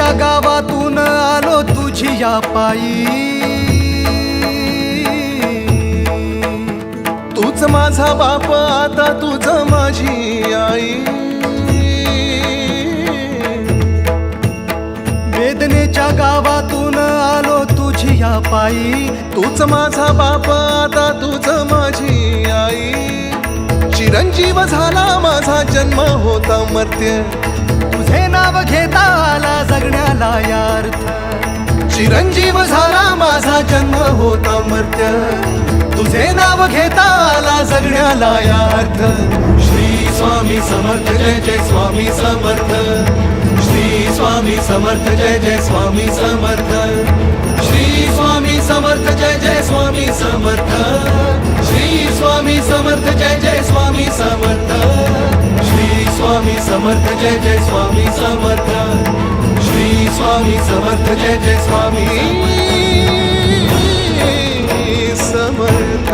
वेदनेच्या गावातून आलो तुझी या पायी, तूच माझा बाप आता तुझ माझी आई, वेदनेच्या गावातून आलो तुझी या पायी, तूच माझा बाप आता तुझ माझी आई, चिरंजीव झाला माझा जन्म होता मर्त्य, तुझे नाव घेता आला जगण्याला यार्थ, चिरंजीव झाला माझा जन्म होता मर्त्य, तुझे नाव घेता आला जगण्याला यार्थ। श्री स्वामी समर्थ जय जय स्वामी समर्थ, श्री स्वामी समर्थ जय जय स्वामी समर्थ, श्री स्वामी समर्थ जय जय स्वामी समर्थ, श्री स्वामी समर्थ जय जय स्वामी समर्थ, श्री स्वामी समर्थ जय जय स्वामी समर्थ, श्री स्वामी समर्थ जय जय स्वामी समर्थ।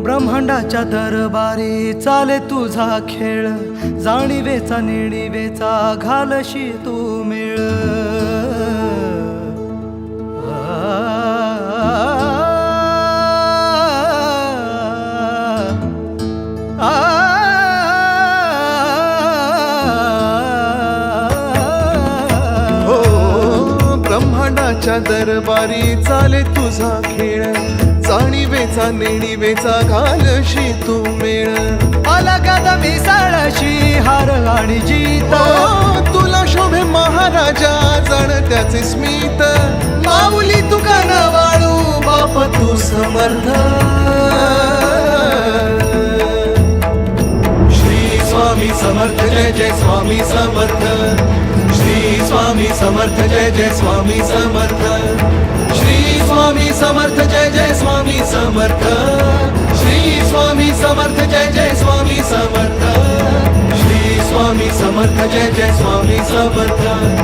ब्रह्मांडाच्या दरबारी चाले तुझा खेळ, जाणीवेचा नेणीवेचा घालशी तू मेळ, ब्रह्मांडाच्या दरबारी चाले तुझा खेळ, जाणीवेचा नेणीवेचा घालशी तू मेळ, अलगद मिसळशी हार आणि जीत, तुला शोभे महाराजा जण त्याचे स्मित, माऊली तुका न वाळू बाप तू समर्थ, श्री स्वामी समर्थ जय जय स्वामी समर्थ, श्री स्वामी समर्थ जय जय स्वामी समर्थ, श्री स्वामी समर्थ जय जय स्वामी समर्थ, श्री स्वामी समर्थ जय जय स्वामी समर्थ, श्री स्वामी समर्थ जय जय स्वामी समर्थ।